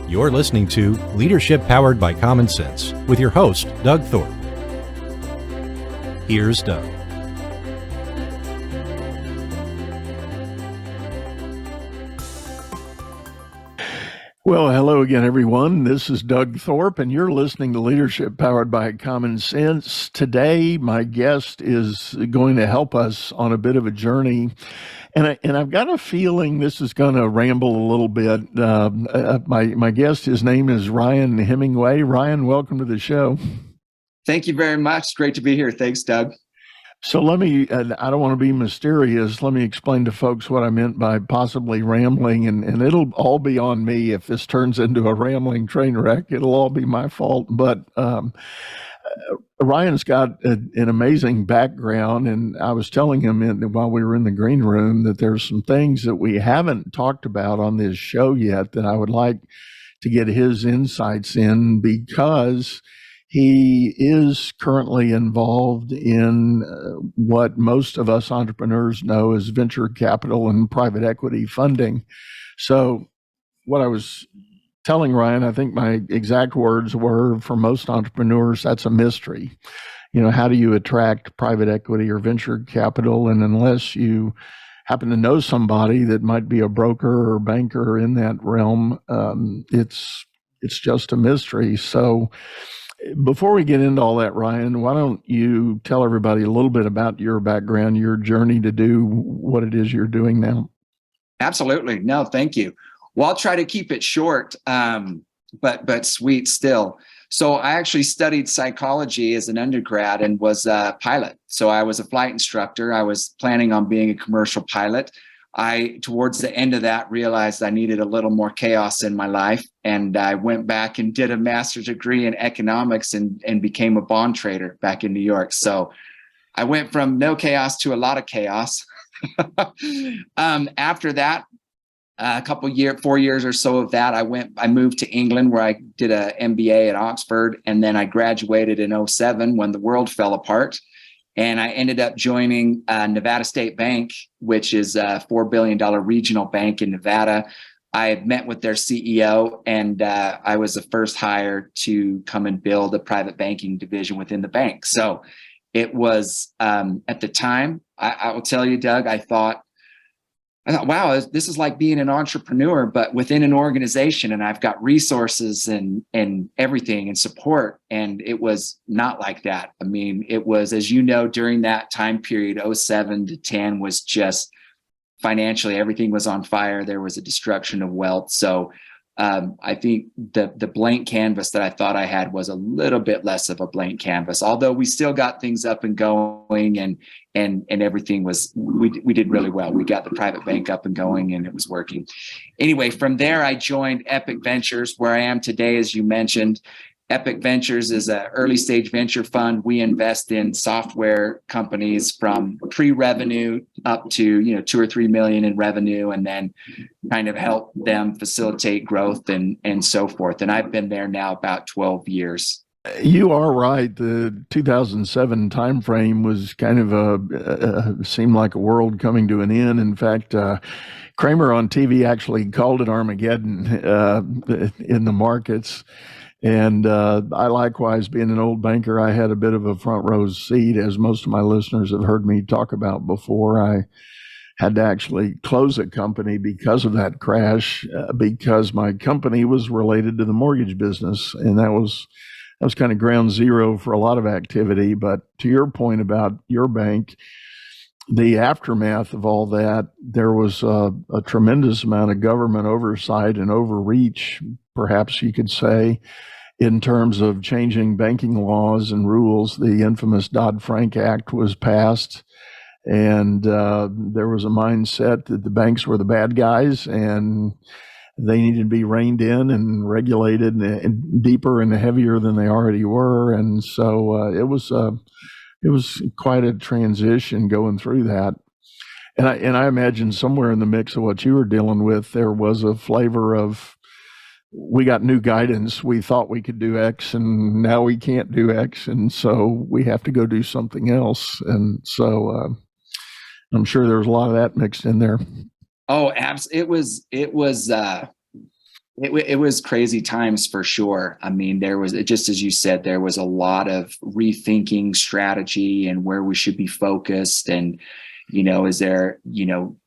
You're listening to Leadership Powered by Common Sense with your host, Doug Thorpe. Here's Doug. Well, hello again, everyone. This is Doug Thorpe, and you're listening to Leadership Powered by Common Sense. Today, my guest is going to help us on a bit of a journey, and I've got a feeling this is going to ramble a little bit. My guest, his name is Ryan Hemingway. Ryan, welcome to the show. Thank you very much. It's great to be here. Thanks, Doug. So I don't want to be mysterious. Let me explain to folks what I meant by possibly rambling, and it'll all be on me if this turns into a rambling train wreck. It'll all be my fault. But Ryan's got an amazing background, and I was telling him while we were in the green room that there's some things that we haven't talked about on this show yet that I would like to get his insights in, because he is currently involved in what most of us entrepreneurs know as venture capital and private equity funding. So what I was telling Ryan, I think my exact words were, for most entrepreneurs, that's a mystery. You know, how do you attract private equity or venture capital? And unless you happen to know somebody that might be a broker or banker in that realm, it's just a mystery. So before we get into all that, Ryan, why don't you tell everybody a little bit about your background, your journey to do what it is you're doing now? Absolutely. No, thank you. Well, I'll try to keep it short, but sweet still. So I actually studied psychology as an undergrad and was a pilot. So I was a flight instructor. I was planning on being a commercial pilot. Towards the end of that, realized I needed a little more chaos in my life. And I went back and did a master's degree in economics and became a bond trader back in New York. So I went from no chaos to a lot of chaos. After that, 4 years or so of that, I moved to England, where I did an MBA at Oxford. And then I graduated in 2007 when the world fell apart. And I ended up joining Nevada State Bank, which is a $4 billion regional bank in Nevada. I had met with their CEO, and I was the first hire to come and build a private banking division within the bank. So it was, at the time, I will tell you, Doug, I thought, wow, this is like being an entrepreneur, but within an organization, and I've got resources and everything and support. And it was not like that. I mean, it was, as you know, during that time period, 2007 to 10 was just financially, everything was on fire. There was a destruction of wealth. So I think the blank canvas that I thought I had was a little bit less of a blank canvas, although we still got things up and going, and everything was, we did really well. We got the private bank up and going, and it was working. Anyway, from there, I joined Epic Ventures, where I am today, as you mentioned. Epic Ventures is an early stage venture fund. We invest in software companies from pre-revenue up to 2 or 3 million in revenue, and then kind of help them facilitate growth and so forth. And I've been there now about 12 years. You are right. The 2007 timeframe was kind of seemed like a world coming to an end. In fact, Kramer on TV actually called it Armageddon in the markets. And I likewise, being an old banker, I had a bit of a front row seat, as most of my listeners have heard me talk about before. I had to actually close a company because of that crash, because my company was related to the mortgage business, and that was kind of ground zero for a lot of activity. But to your point about your bank, the aftermath of all that, there was a tremendous amount of government oversight and overreach, perhaps you could say, in terms of changing banking laws and rules. The infamous Dodd-Frank Act was passed, and there was a mindset that the banks were the bad guys, and they needed to be reined in and regulated and deeper and heavier than they already were. And so it was quite a transition going through that. And I imagine somewhere in the mix of what you were dealing with, there was a flavor of, we got new guidance. We thought we could do X, and now we can't do X, and so we have to go do something else. And so I'm sure there was a lot of that mixed in there. Oh, it was It was crazy times for sure. I mean, there was, just as you said, there was a lot of rethinking strategy and where we should be focused. And, is there,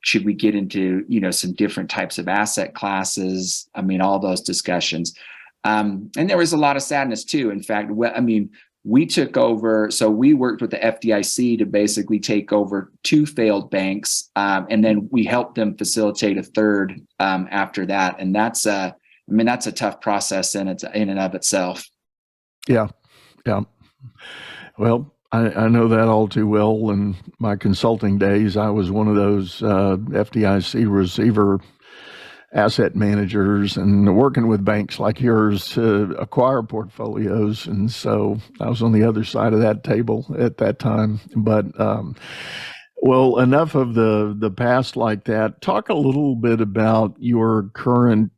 should we get into, some different types of asset classes? I mean, all those discussions. And there was a lot of sadness too. In fact, we took over, so we worked with the FDIC to basically take over 2 failed banks, and then we helped them facilitate a third after that. And that's a tough process in and of itself. Yeah. Well, I know that all too well. In my consulting days, I was one of those FDIC receiver asset managers and working with banks like yours to acquire portfolios. And so I was on the other side of that table at that time. But well, enough of the past like that. Talk a little bit about your current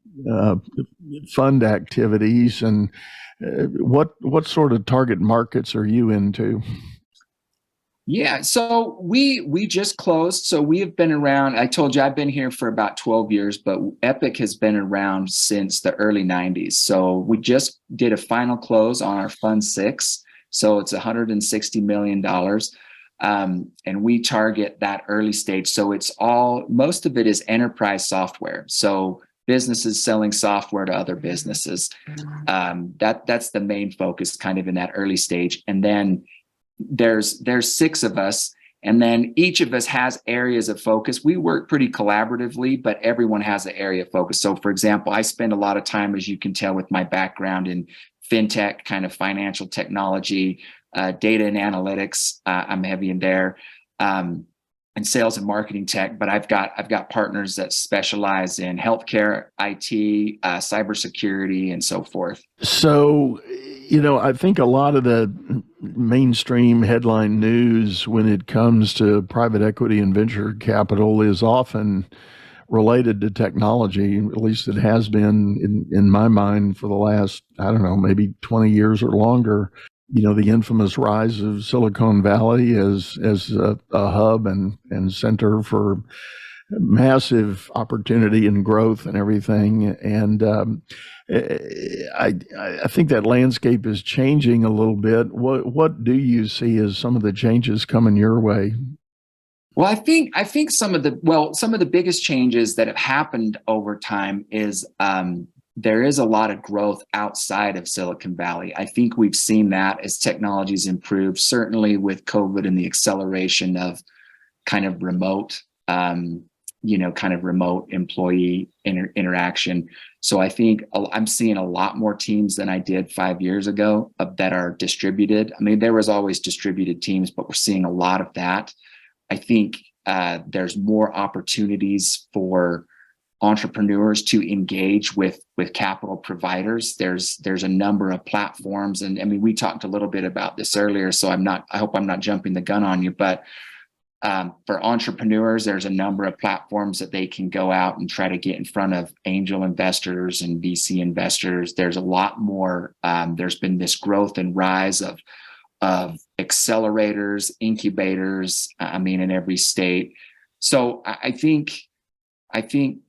fund activities and what sort of target markets are you into? Yeah, so we just closed. So we have been around. I told you I've been here for about 12 years, but Epic has been around since the early 90s. So we just did a final close on our Fund 6. So it's $160 million. And we target that early stage. So most of it is enterprise software. So businesses selling software to other businesses. That's the main focus kind of in that early stage. And then there's 6 of us, and then each of us has areas of focus. We work pretty collaboratively, but everyone has an area of focus. So for example, I spend a lot of time, as you can tell with my background in fintech, kind of financial technology, data and analytics. I'm heavy in there. And sales and marketing tech, but I've got partners that specialize in healthcare, IT, cybersecurity, and so forth. So, I think a lot of the mainstream headline news when it comes to private equity and venture capital is often related to technology. At least it has been in my mind for the last, I don't know, maybe 20 years or longer. The infamous rise of Silicon Valley as a hub and center for massive opportunity and growth and everything. And I think that landscape is changing a little bit. What do you see as some of the changes coming your way? Well, I think some of the biggest changes that have happened over time is there is a lot of growth outside of Silicon Valley. I think we've seen that as technology's improved, certainly with COVID and the acceleration of kind of remote, remote employee interaction. So I think I'm seeing a lot more teams than I did 5 years ago that are distributed. I mean, there was always distributed teams, but we're seeing a lot of that. I think there's more opportunities for entrepreneurs to engage with capital providers. There's a number of platforms, and I mean, we talked a little bit about this earlier, so I hope I'm not jumping the gun on you, but for entrepreneurs, there's a number of platforms that they can go out and try to get in front of angel investors and VC investors. There's a lot more. There's been this growth and rise of accelerators, incubators, in every state. So I think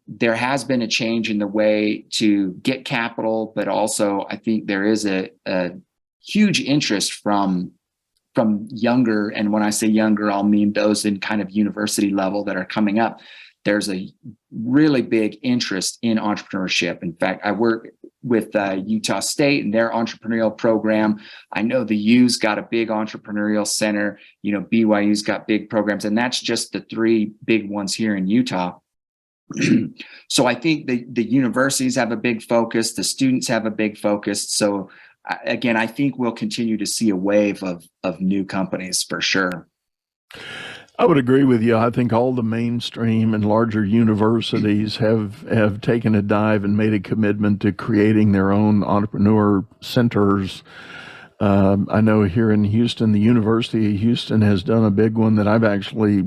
there has been a change in the way to get capital, but also I think there is a huge interest from younger, and when I say younger, I'll mean those in kind of university level that are coming up. There's a really big interest in entrepreneurship. In fact, I work with Utah State and their entrepreneurial program. I know the U's got a big entrepreneurial center. BYU's got big programs, and that's just the 3 big ones here in Utah. So I think the universities have a big focus. The students have a big focus. So again, I think we'll continue to see a wave of new companies for sure. I would agree with you. I think all the mainstream and larger universities have taken a dive and made a commitment to creating their own entrepreneur centers. I know here in Houston, the University of Houston has done a big one that I've actually,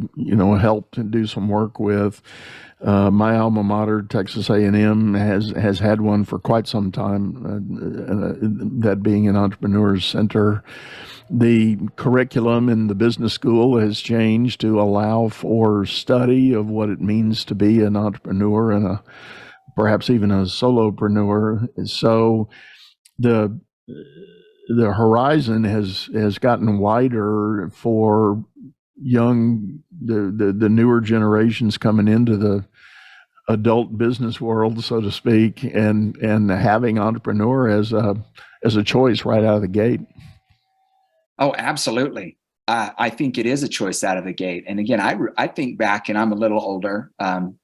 helped and do some work with. My alma mater, Texas A&M, has had one for quite some time, that being an entrepreneur's center. The curriculum in the business school has changed to allow for study of what it means to be an entrepreneur and a perhaps even a solopreneur. So the the horizon has gotten wider for the newer generations coming into the adult business world, so to speak, and having entrepreneur as a choice right out of the gate. Oh, absolutely. I think it is a choice out of the gate. And again, I think back, and I'm a little older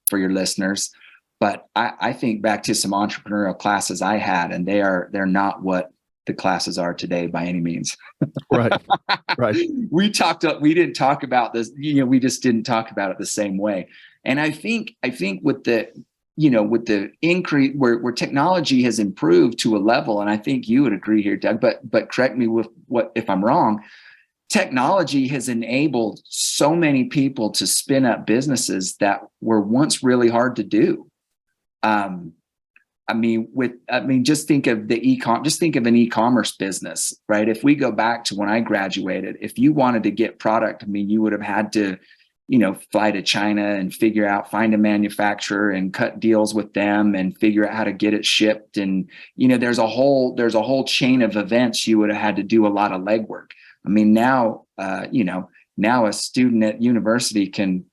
for your listeners, but I think back to some entrepreneurial classes I had, and they're not what the classes are today by any means. Right. We didn't talk about this, we just didn't talk about it the same way. And I think with the increase where technology has improved to a level, and I think you would agree here, Doug, but correct me if I'm wrong, technology has enabled so many people to spin up businesses that were once really hard to do. Just think of an e-commerce business, right? If we go back to when I graduated, if you wanted to get product, you would have had to, fly to China and find a manufacturer and cut deals with them and figure out how to get it shipped. And, there's a whole chain of events you would have had to do a lot of legwork. Now a student at university can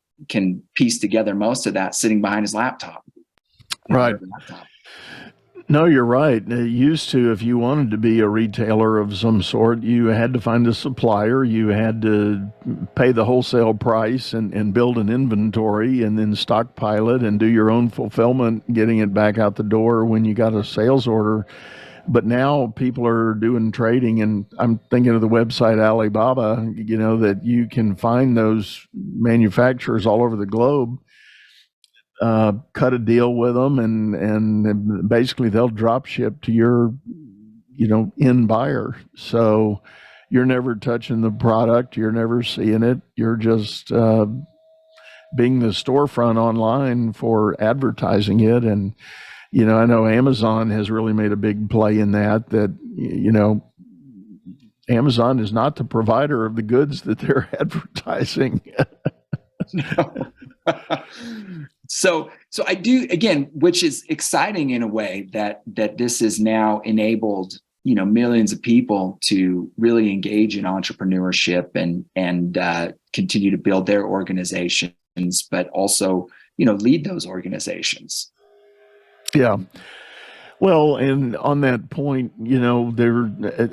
piece together most of that sitting behind his laptop. Right. No, you're right. It used to, if you wanted to be a retailer of some sort, you had to find a supplier, you had to pay the wholesale price and build an inventory and then stockpile it and do your own fulfillment, getting it back out the door when you got a sales order. But now people are doing trading, and I'm thinking of the website Alibaba, that you can find those manufacturers all over the globe. Cut a deal with them, and basically they'll drop ship to your, end buyer. So you're never touching the product, you're never seeing it. You're just being the storefront online for advertising it. And I know Amazon has really made a big play in that. Amazon is not the provider of the goods that they're advertising. No. So I do, again, which is exciting in a way that this has now enabled, millions of people to really engage in entrepreneurship and continue to build their organizations, but also, lead those organizations. Yeah. Well, and on that point,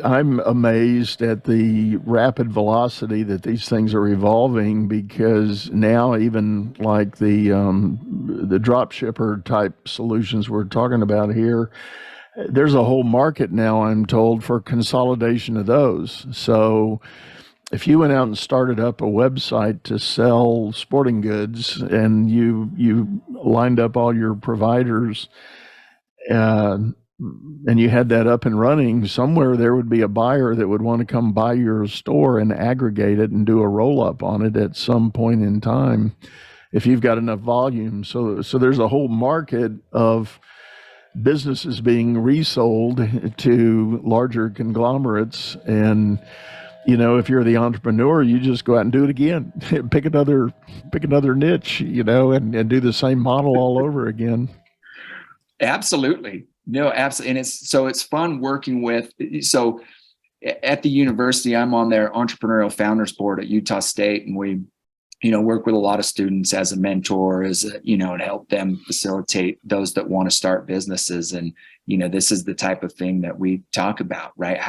I'm amazed at the rapid velocity that these things are evolving, because now even like the drop shipper type solutions we're talking about here, there's a whole market now, I'm told, for consolidation of those. So if you went out and started up a website to sell sporting goods and you lined up all your providers, and you had that up and running, somewhere there would be a buyer that would want to come buy your store and aggregate it and do a roll-up on it at some point in time if you've got enough volume. So there's a whole market of businesses being resold to larger conglomerates. And if you're the entrepreneur, you just go out and do it again. pick another niche, and do the same model all over again. Absolutely. No, absolutely. And it's fun working with, so at the university, I'm on their entrepreneurial founders board at Utah State, and we, work with a lot of students as a mentor, and help them facilitate those that want to start businesses. And, this is the type of thing that we talk about, right?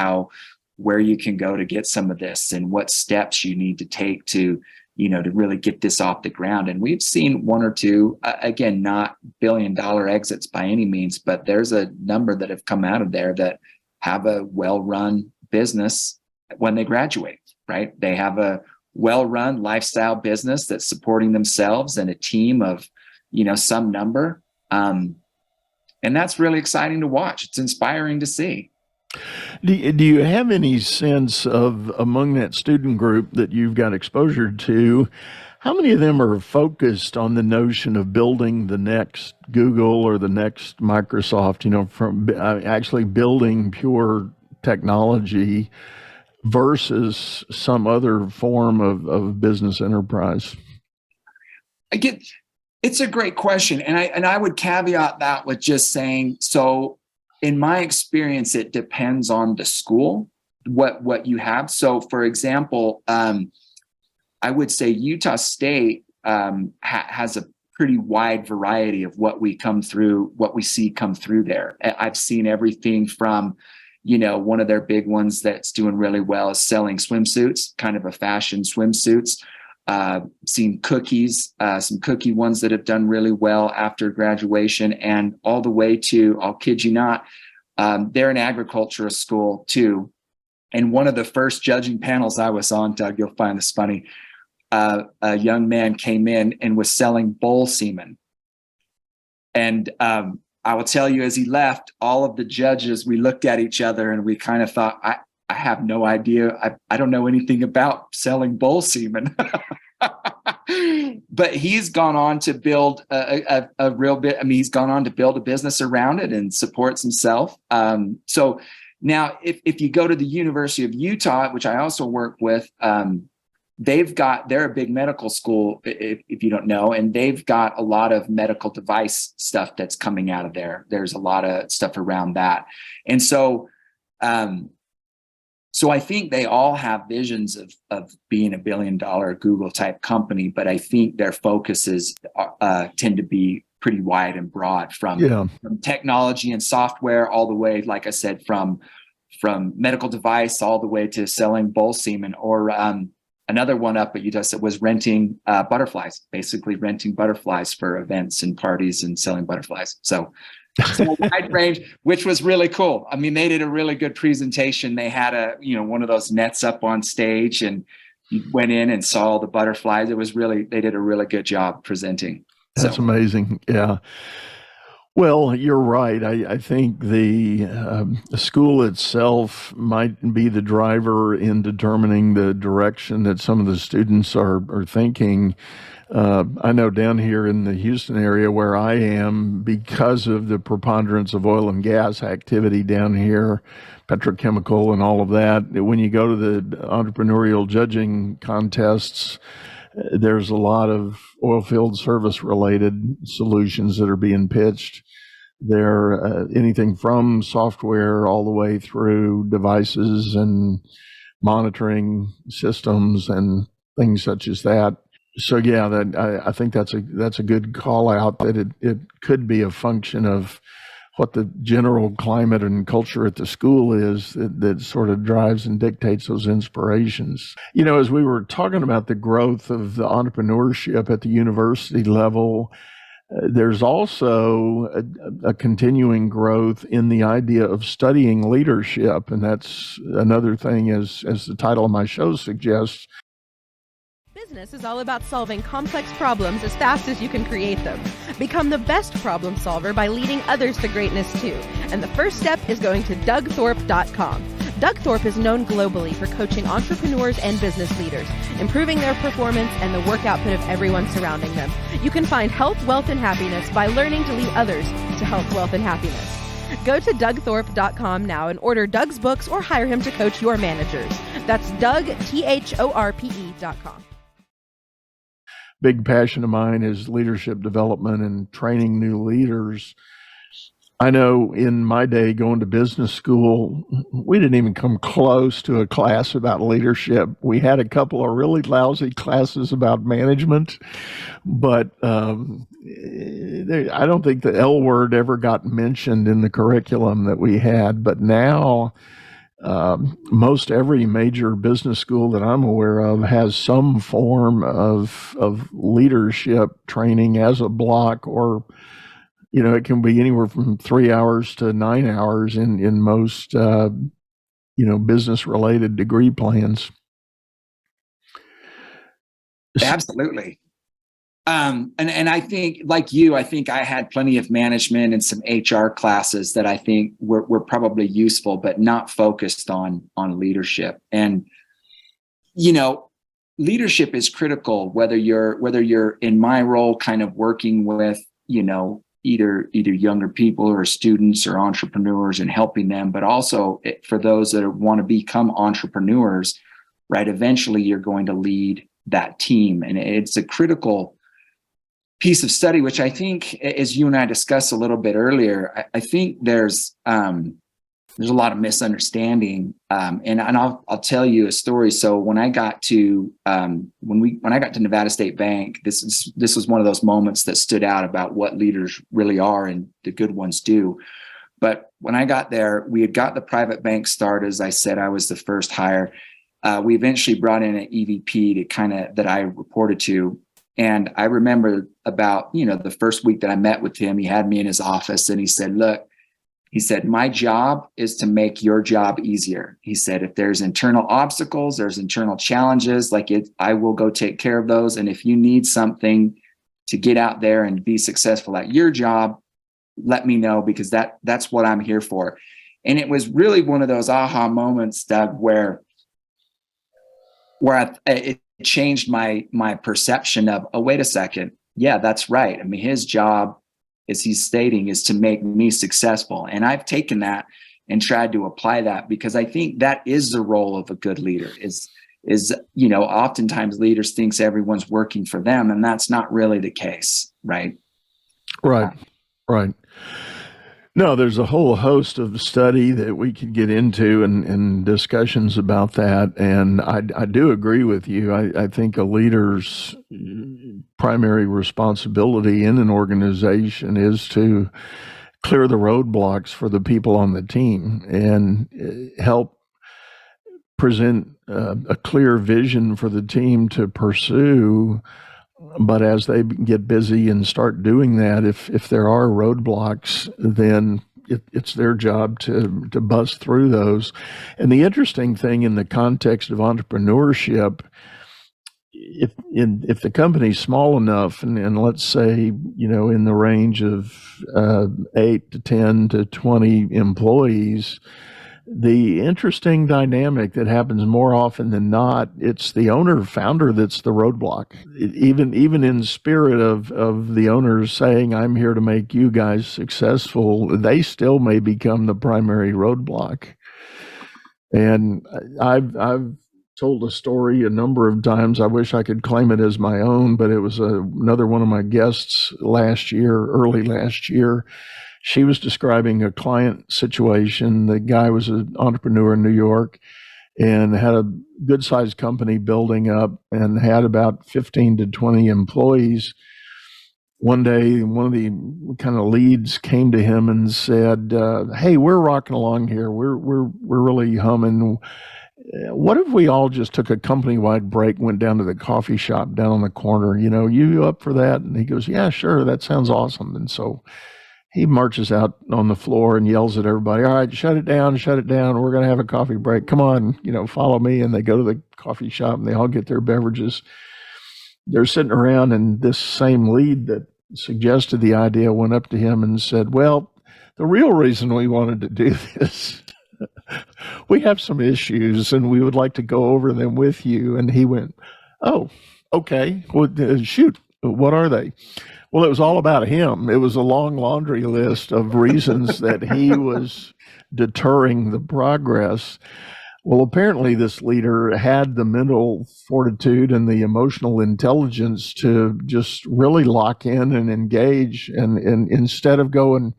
Where you can go to get some of this and what steps you need to take to really get this off the ground. And we've seen one or two, again, not billion-dollar exits by any means, but there's a number that have come out of there that have a well-run business when they graduate, right? They have a well-run lifestyle business that's supporting themselves and a team of, some number. And that's really exciting to watch. It's inspiring to see. Do you have any sense of, among that student group that you've got exposure to, how many of them are focused on the notion of building the next Google or the next Microsoft, from actually building pure technology versus some other form of business enterprise? It's a great question. And I would caveat that with just saying, so in my experience, it depends on the school, what you have. So for example, I would say Utah State has a pretty wide variety of what we see come through there. I've seen everything from, one of their big ones that's doing really well is selling swimsuits, kind of a fashion swimsuits. Seen cookies, some cookie ones that have done really well after graduation, and all the way to, I'll kid you not, they're an agriculture school too. And one of the first judging panels I was on, Doug, you'll find this funny, a young man came in and was selling bull semen. And I will tell you, as he left, all of the judges, we looked at each other and we kind of thought, I have no idea. I don't know anything about selling bull semen. But he's gone on to build a real bit. I mean, he's gone on to build a business around it and supports himself. So now if you go to the University of Utah, which I also work with, they're a big medical school, if you don't know, and they've got a lot of medical device stuff that's coming out of there. There's a lot of stuff around that. And so, so I think they all have visions of being $1 billion Google type company, but I think their focuses tend to be pretty wide and broad from technology and software all the way, like I said, from medical device all the way to selling bull semen, or another one up at Utah was renting butterflies, basically renting butterflies for events and parties and selling butterflies. So a wide range, which was really cool. I mean, they did a really good presentation. They had one of those nets up on stage, and you went in and saw all the butterflies. They did a really good job presenting. That's amazing. Yeah. Well, you're right. I think the school itself might be the driver in determining the direction that some of the students are thinking. I know down here in the Houston area where I am, because of the preponderance of oil and gas activity down here, petrochemical and all of that, when you go to the entrepreneurial judging contests, there's a lot of oil field service related solutions that are being pitched. They're anything from software all the way through devices and monitoring systems and things such as that. So yeah, I think that's a good call out, that it could be a function of what the general climate and culture at the school is that sort of drives and dictates those inspirations. As we were talking about the growth of the entrepreneurship at the university level, there's also a continuing growth in the idea of studying leadership. And that's another thing, as the title of my show suggests. Business is all about solving complex problems as fast as you can create them. Become the best problem solver by leading others to greatness too. And the first step is going to DougThorpe.com. Doug Thorpe is known globally for coaching entrepreneurs and business leaders, improving their performance and the work output of everyone surrounding them. You can find health, wealth, and happiness by learning to lead others to health, wealth, and happiness. Go to DougThorpe.com now and order Doug's books or hire him to coach your managers. That's DougThorpe.com. Big passion of mine is leadership development and training new leaders. I know in my day going to business school, we didn't even come close to a class about leadership. We had a couple of really lousy classes about management, but I don't think the L word ever got mentioned in the curriculum that we had. But now most every major business school that I'm aware of has some form of leadership training as a block, or it can be anywhere from 3 hours to 9 hours in most business related degree plans. Absolutely. And I think, like you, I think I had plenty of management and some HR classes that I think were probably useful, but not focused on leadership. And, leadership is critical, whether you're in my role kind of working with, either younger people or students or entrepreneurs and helping them, but also for those that want to become entrepreneurs, right? Eventually you're going to lead that team. And it's a critical piece of study, which I think, as you and I discussed a little bit earlier, I think there's a lot of misunderstanding, and I'll tell you a story. So when I got to when I got to Nevada State Bank, this was one of those moments that stood out about what leaders really are and the good ones do. But when I got there, we had got the private bank started. As I said, I was the first hire. We eventually brought in an EVP that I reported to. And I remember about, the first week that I met with him, he had me in his office and he said, look, my job is to make your job easier. He said, if there's internal obstacles, there's internal challenges, I will go take care of those. And if you need something to get out there and be successful at your job, let me know, because that's what I'm here for. And it was really one of those aha moments, Doug, where it changed my perception of, oh, wait a second. Yeah, that's right. I mean, his job, as he's stating, is to make me successful. And I've taken that and tried to apply that, because I think that is the role of a good leader is, oftentimes leaders thinks everyone's working for them, and that's not really the case. Right. Right. No, there's a whole host of study that we could get into and discussions about that. And I do agree with you. I think a leader's primary responsibility in an organization is to clear the roadblocks for the people on the team and help present a clear vision for the team to pursue. But as they get busy and start doing that, if there are roadblocks, then it's their job to bust through those. And the interesting thing in the context of entrepreneurship, if the company's small enough, and let's say, in the range of 8 to 10 to 20 employees, the interesting dynamic that happens more often than not, it's the founder that's the roadblock. Even in spirit of the owners saying, I'm here to make you guys successful, they still may become the primary roadblock. And I've told a story a number of times. I wish I could claim it as my own, but it was another one of my guests early last year. She was describing a client situation. The guy was an entrepreneur in New York and had a good-sized company building up and had about 15 to 20 employees. One day, one of the kind of leads came to him and said, "Hey, we're rocking along here. We're really humming. What if we all just took a company-wide break, went down to the coffee shop down on the corner? You up for that?" And he goes, "Yeah, sure. That sounds awesome." And so he marches out on the floor and yells at everybody, "All right, shut it down. We're going to have a coffee break. Come on, follow me." And they go to the coffee shop and they all get their beverages. They're sitting around, and this same lead that suggested the idea went up to him and said, "Well, the real reason we wanted to do this, we have some issues and we would like to go over them with you." And he went, "Oh, okay. Well, shoot. What are they?" Well, it was all about him. It was a long laundry list of reasons that he was deterring the progress. Well, apparently this leader had the mental fortitude and the emotional intelligence to just really lock in and engage. And instead of going,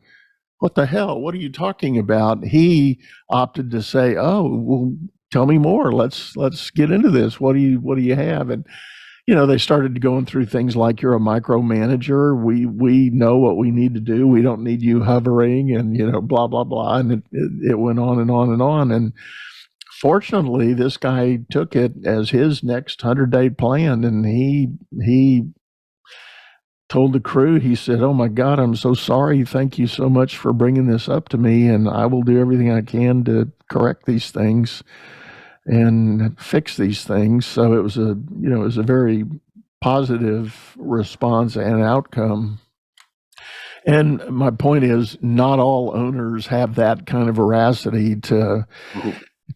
"What the hell? What are you talking about?" he opted to say, "Oh, well, tell me more. Let's get into this. What do you have?" And they started going through things like, "You're a micromanager. We know what we need to do. We don't need you hovering," and blah blah blah. And it went on and on and on. And fortunately, this guy took it as his next 100-day plan, and he told the crew, he said, "Oh my God, I'm so sorry. Thank you so much for bringing this up to me, and I will do everything I can to correct these things and fix these things." So it was a very positive response and outcome. And my point is, not all owners have that kind of veracity to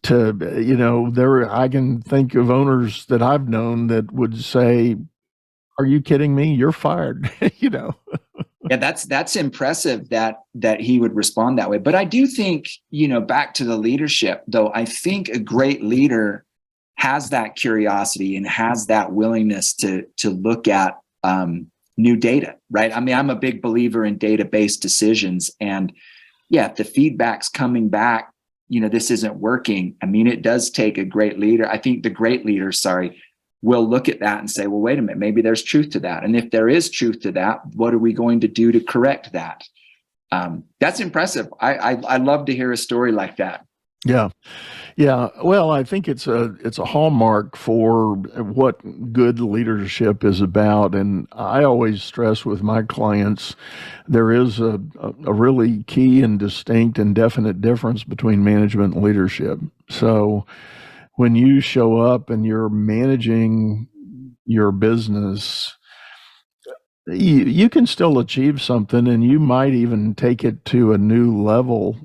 I can think of owners that I've known that would say, "Are you kidding me? You're fired." Yeah, that's impressive that he would respond that way. But I do think, back to the leadership, though, I think a great leader has that curiosity and has that willingness to look at new data, right? I mean, I'm a big believer in data-based decisions. And yeah, if the feedback's coming back, this isn't working. I mean, it does take a great leader. I think the great leaders, will look at that and say, well, wait a minute, maybe there's truth to that. And if there is truth to that, what are we going to do to correct that? That's impressive. I love to hear a story like that. Yeah. Yeah. Well, I think it's a hallmark for what good leadership is about. And I always stress with my clients, there is a really key and distinct and definite difference between management and leadership. So when you show up and you're managing your business, you can still achieve something, and you might even take it to a new level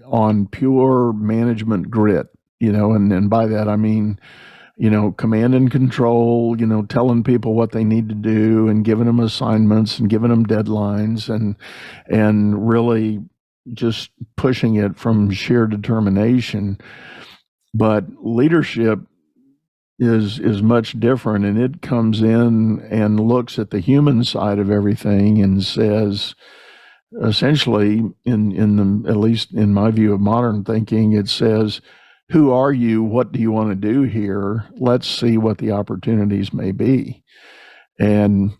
on pure management grit, and by that I mean, command and control, telling people what they need to do and giving them assignments and giving them deadlines and really just pushing it from sheer determination. But leadership is much different, and it comes in and looks at the human side of everything and says, essentially, at least in my view of modern thinking, it says, who are you? What do you want to do here? Let's see what the opportunities may be. And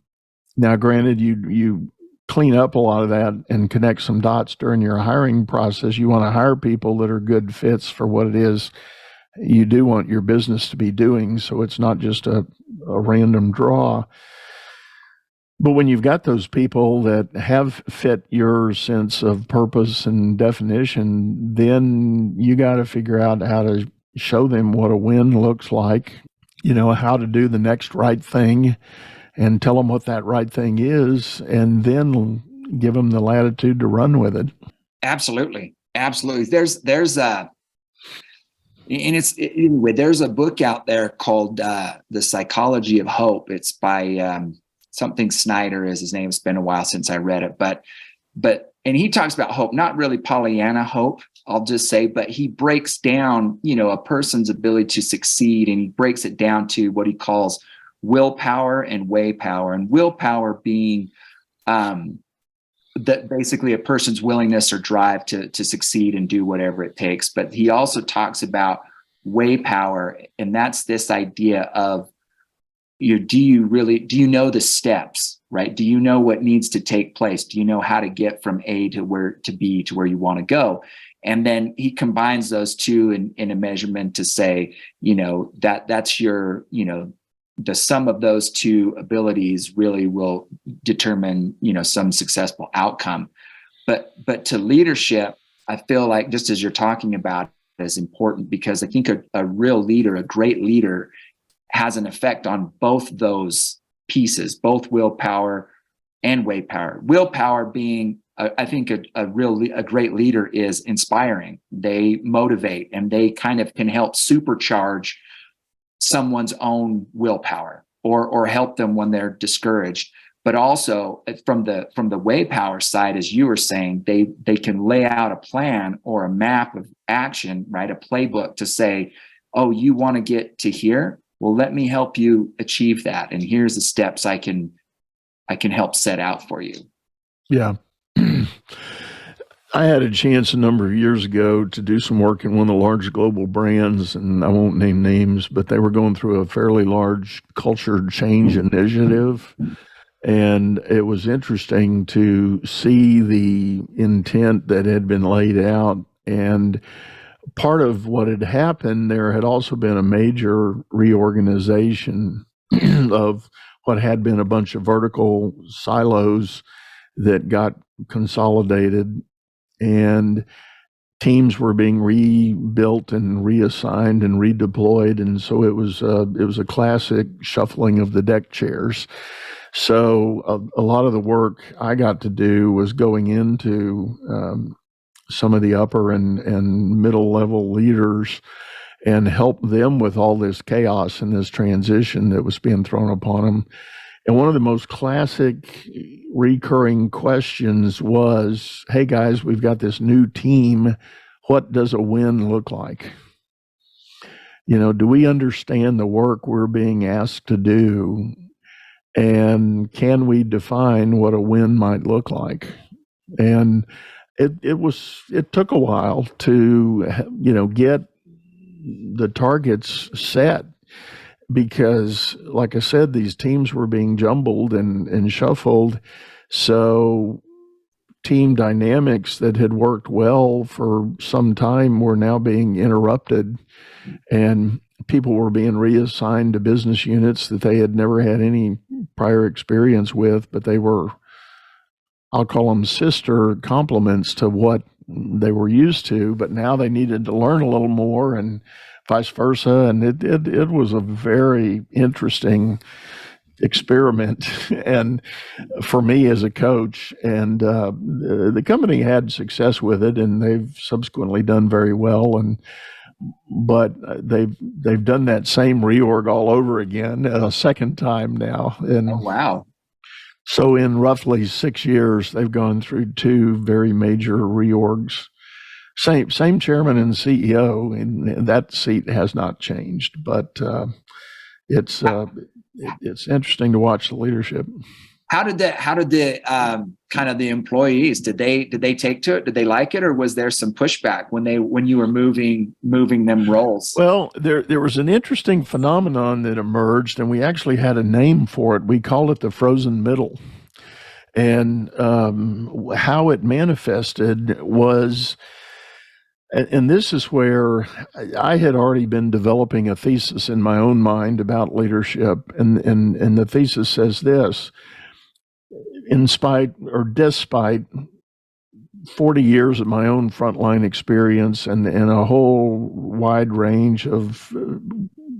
now, granted, you clean up a lot of that and connect some dots during your hiring process. You want to hire people that are good fits for what it is you do want your business to be doing, so it's not just a random draw. But when you've got those people that have fit your sense of purpose and definition, then you got to figure out how to show them what a win looks like, how to do the next right thing, and tell them what that right thing is, and then give them the latitude to run with it. Absolutely. There's there's a book out there called The Psychology of Hope. It's by something Snyder is his name. It's been a while since I read it, but he talks about hope, not really Pollyanna hope, I'll just say, but he breaks down, a person's ability to succeed, and he breaks it down to what he calls willpower and way power. And willpower being that basically a person's willingness or drive to succeed and do whatever it takes. But he also talks about way power, and that's this idea of, do you know the steps, right? Do you know what needs to take place? Do you know how to get from A to B to where you want to go? And then he combines those two in a measurement to say, that's your, the sum of those two abilities really will determine, some successful outcome. But to leadership, I feel like, just as you're talking about, is important, because I think a real leader, a great leader, has an effect on both those pieces, both willpower and way power. Willpower being, I think a great leader is inspiring. They motivate, and they kind of can help supercharge someone's own willpower or help them when they're discouraged. But also from the way power side, as you were saying, they can lay out a plan or a map of action, right? A playbook to say, oh, you want to get to here? Well, let me help you achieve that. And here's the steps I can help set out for you. Yeah. I had a chance a number of years ago to do some work in one of the large global brands, and I won't name names, but they were going through a fairly large culture change initiative. And it was interesting to see the intent that had been laid out. And part of what had happened, there had also been a major reorganization of what had been a bunch of vertical silos that got consolidated, and teams were being rebuilt and reassigned and redeployed. And so it was a classic shuffling of the deck chairs. So a lot of the work I got to do was going into some of the upper and middle level leaders and help them with all this chaos and this transition that was being thrown upon them. And one of the most classic recurring questions was, hey guys, we've got this new team. What does a win look like? Do we understand the work we're being asked to do? And can we define what a win might look like? And it took a while to, get the targets set, because like I said, these teams were being jumbled and shuffled. So team dynamics that had worked well for some time were now being interrupted, and people were being reassigned to business units that they had never had any prior experience with, but they were, I'll call them sister complements to what they were used to, but now they needed to learn a little more, and vice versa. And it was a very interesting experiment, and for me as a coach, and the company had success with it, and they've subsequently done very well. But they've done that same reorg all over again a second time now. And Oh, wow. so in roughly 6 years, they've gone through two very major reorgs. Same chairman and CEO, and that seat has not changed. But it's interesting to watch the leadership. How did the kind of the employees, did they take to it? Did they like it, or was there some pushback when you were moving them roles? Well, there was an interesting phenomenon that emerged, and we actually had a name for it. We called it the frozen middle. And how it manifested was, and this is where I had already been developing a thesis in my own mind about leadership, and the thesis says this: despite 40 years of my own frontline experience and a whole wide range of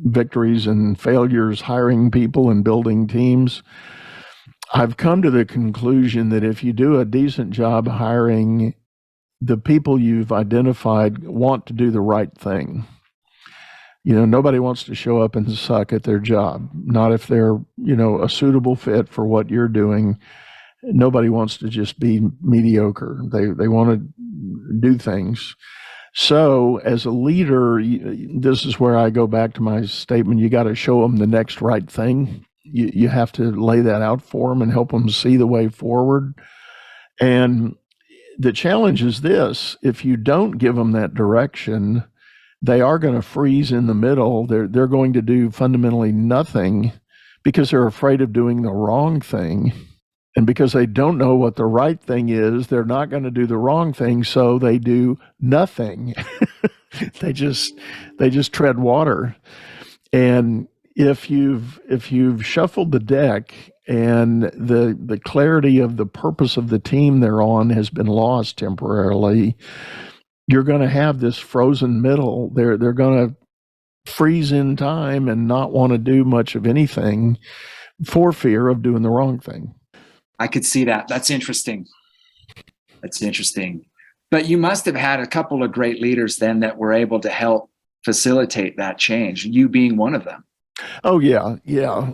victories and failures hiring people and building teams, I've come to the conclusion that if you do a decent job hiring, the people you've identified want to do the right thing. Nobody wants to show up and suck at their job, not if they're, a suitable fit for what you're doing. Nobody wants to just be mediocre. They want to do things. So as a leader, this is where I go back to my statement: you got to show them the next right thing. You have to lay that out for them and help them see the way forward. And the challenge is this: if you don't give them that direction, they are going to freeze in the middle. They're going to do fundamentally nothing because they're afraid of doing the wrong thing. And because they don't know what the right thing is, they're not going to do the wrong thing, so they do nothing. They just tread water. And if you've shuffled the deck and the clarity of the purpose of the team they're on has been lost temporarily, you're going to have this frozen middle. They're going to freeze in time and not want to do much of anything for fear of doing the wrong thing. I could see that. That's interesting. But you must have had a couple of great leaders then that were able to help facilitate that change, you being one of them. Oh, yeah.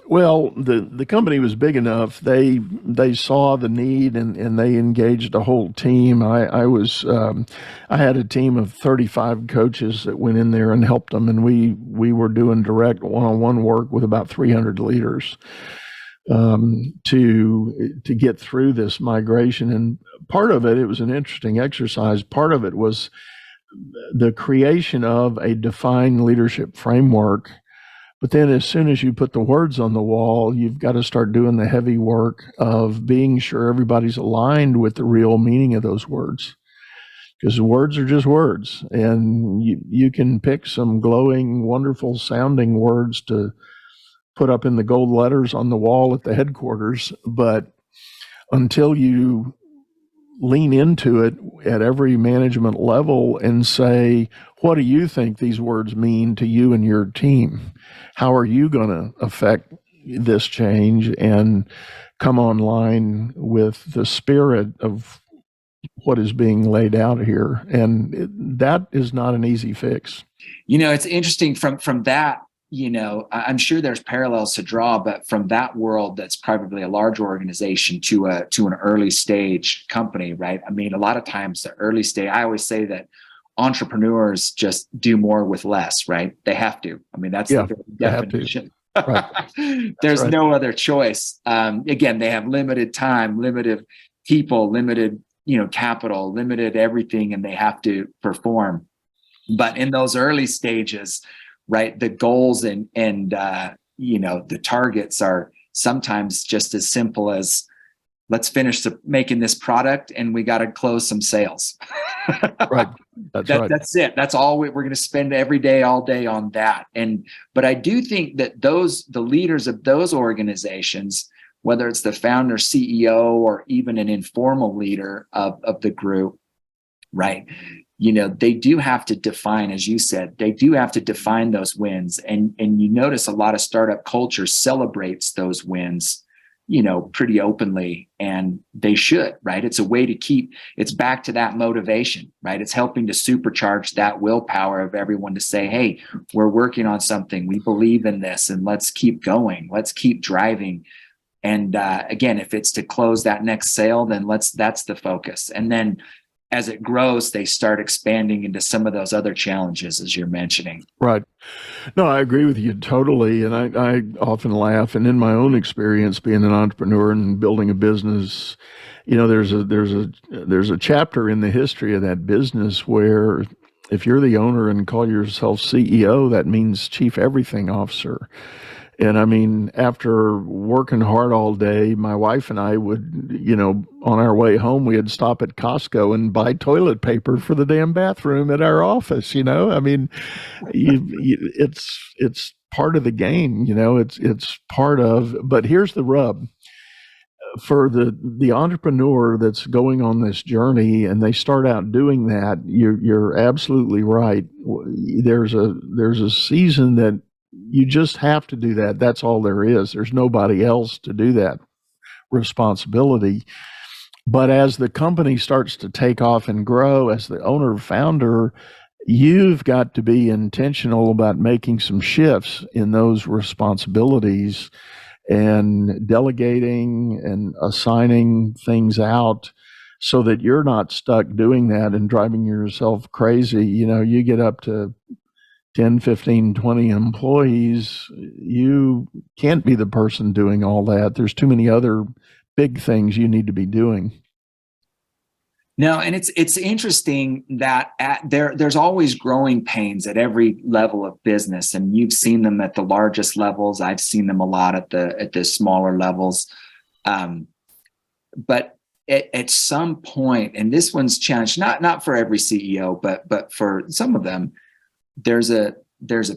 Well, the company was big enough. They saw the need and they engaged a whole team. I had a team of 35 coaches that went in there and helped them, and we were doing direct one-on-one work with about 300 leaders to get through this migration. And part of it was an interesting exercise. Part of it was the creation of a defined leadership framework. But then as soon as you put the words on the wall, you've got to start doing the heavy work of being sure everybody's aligned with the real meaning of those words. Because words are just words. And you can pick some glowing, wonderful sounding words to put up in the gold letters on the wall at the headquarters, but until you lean into it at every management level and say, what do you think these words mean to you and your team? How are you going to affect this change and come online with the spirit of what is being laid out here? And that is not an easy fix. It's interesting from that. I'm sure there's parallels to draw, but from that world, that's probably a large organization to an early stage company, right? I mean, a lot of times the early stage, I always say that entrepreneurs just do more with less, right? They have to. I mean, that's the definition. Right. There's right. no other choice. Again, they have limited time, limited people, limited, capital, limited everything, and they have to perform. But in those early stages, right, the goals and the targets are sometimes just as simple as, let's finish making this product and we got to close some sales. Right. That's right. That's it. That's all we're going to spend every day, all day on that. But I do think that the leaders of those organizations, whether it's the founder, CEO, or even an informal leader of the group, right? They do have to define, as you said, they do have to define those wins. And you notice a lot of startup culture celebrates those wins, pretty openly, and they should, right? It's a way to it's back to that motivation, right? It's helping to supercharge that willpower of everyone to say, hey, we're working on something. We believe in this, and let's keep going. Let's keep driving. And again, if it's to close that next sale, then that's the focus. And then as it grows, they start expanding into some of those other challenges, as you're mentioning. Right. No, I agree with you totally. And I often laugh, and in my own experience being an entrepreneur and building a business, there's a chapter in the history of that business where if you're the owner and call yourself CEO, that means chief everything officer. And I mean, after working hard all day, my wife and I would, on our way home, we'd stop at Costco and buy toilet paper for the damn bathroom at our office. I mean, it's part of the game. It's part of. But here's the rub: for the entrepreneur that's going on this journey and they start out doing that, you're absolutely right. There's a season that you just have to do that. That's all there is. There's nobody else to do that responsibility. But as the company starts to take off and grow, as the owner founder, you've got to be intentional about making some shifts in those responsibilities and delegating and assigning things out so that you're not stuck doing that and driving yourself crazy. You get up to 10, 15, 20 employees, you can't be the person doing all that. There's too many other big things you need to be doing. No, and it's interesting that there's always growing pains at every level of business, and you've seen them at the largest levels. I've seen them a lot at the smaller levels. But at some point, and this one's challenged, not for every CEO, but for some of them, there's a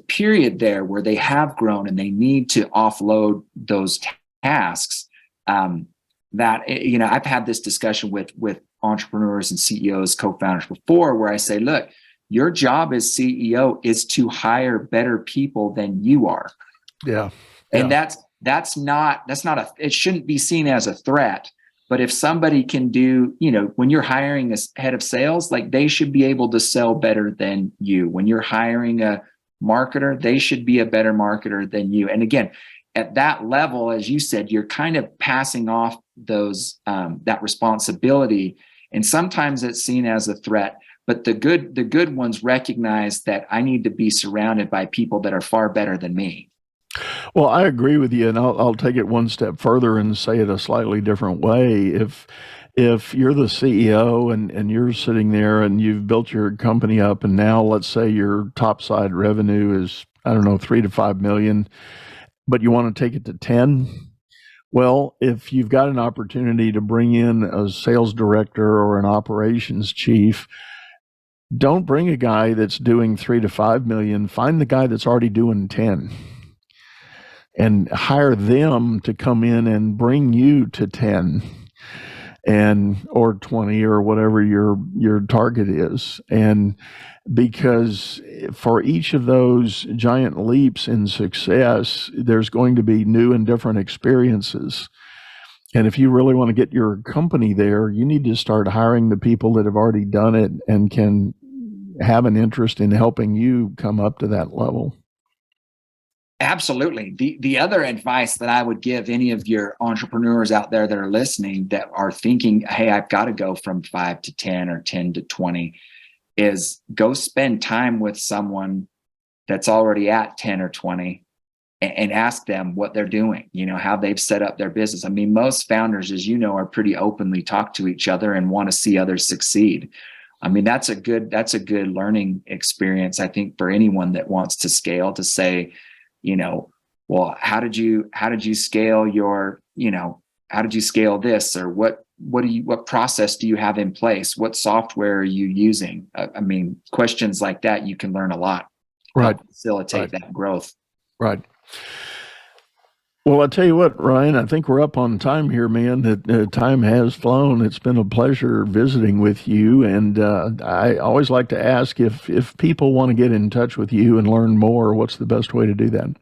period there where they have grown and they need to offload those tasks. That I've had this discussion with entrepreneurs and CEOs, co-founders before, where I say, look, your job as CEO is to hire better people than you are. Yeah. And that's not it shouldn't be seen as a threat. But if somebody can do, when you're hiring a head of sales, like, they should be able to sell better than you. When you're hiring a marketer, they should be a better marketer than you. And again, at that level, as you said, you're kind of passing off those that responsibility. And sometimes it's seen as a threat. But the good ones recognize that I need to be surrounded by people that are far better than me. Well, I agree with you, and I'll take it one step further and say it a slightly different way. If you're the CEO and you're sitting there and you've built your company up, and now let's say your top side revenue is, I don't know, 3 to 5 million, but you want to take it to 10. Well, if you've got an opportunity to bring in a sales director or an operations chief, don't bring a guy that's doing 3 to 5 million. Find the guy that's already doing 10. And hire them to come in and bring you to 10 or 20 or whatever your target is. And because for each of those giant leaps in success, there's going to be new and different experiences. And if you really want to get your company there, you need to start hiring the people that have already done it and can have an interest in helping you come up to that level. Absolutely. The other advice that I would give any of your entrepreneurs out there that are listening that are thinking, hey, I've got to go from 5 to 10 or 10 to 20, is go spend time with someone that's already at 10 or 20 and ask them what they're doing, how they've set up their business. I mean, most founders, as you know, are pretty openly talk to each other and want to see others succeed. I mean, that's a good learning experience, I think, for anyone that wants to scale, to say, well, how did you scale how did you scale this? Or what process do you have in place? What software are you using? I mean, questions like that, you can learn a lot. Right. Facilitate that growth. Right. Well, I tell you what, Ryan, I think we're up on time here, man. That time has flown. It's been a pleasure visiting with you. And I always like to ask if people want to get in touch with you and learn more, what's the best way to do that?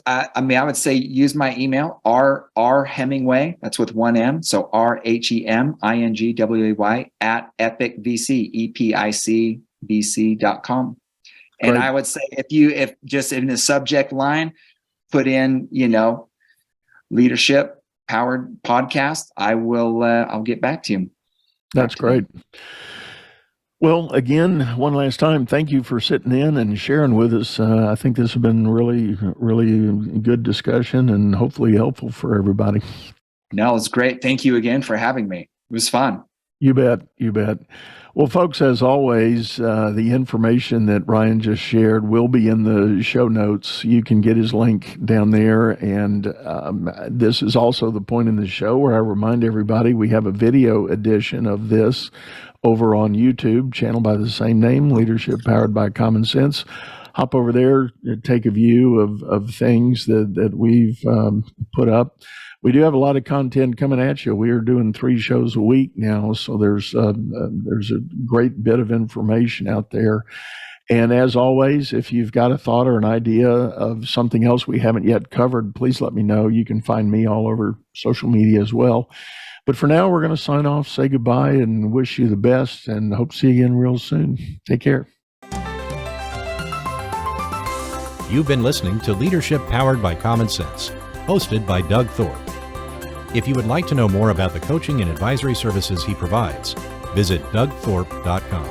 I would say use my email, R Hemingway, that's with one M. So RHEMINGWAY @epicvc.com. And I would say if just in the subject line, put in, leadership powered podcast, I'll get back to you. That's great. Well, again, one last time, thank you for sitting in and sharing with us. I think this has been really, really good discussion and hopefully helpful for everybody. No, it's great. Thank you again for having me. It was fun. You bet. You bet. Well, folks, as always, the information that Ryan just shared will be in the show notes. You can get his link down there. And this is also the point in the show where I remind everybody we have a video edition of this over on YouTube, channel by the same name, Leadership Powered by Common Sense. Hop over there, take a view of things that we've put up. We do have a lot of content coming at you. We are doing 3 shows a week now, so there's a great bit of information out there. And as always, if you've got a thought or an idea of something else we haven't yet covered, please let me know. You can find me all over social media as well. But for now, we're going to sign off, say goodbye, and wish you the best, and hope to see you again real soon. Take care. You've been listening to Leadership Powered by Common Sense, hosted by Doug Thorpe. If you would like to know more about the coaching and advisory services he provides, visit dougthorpe.com.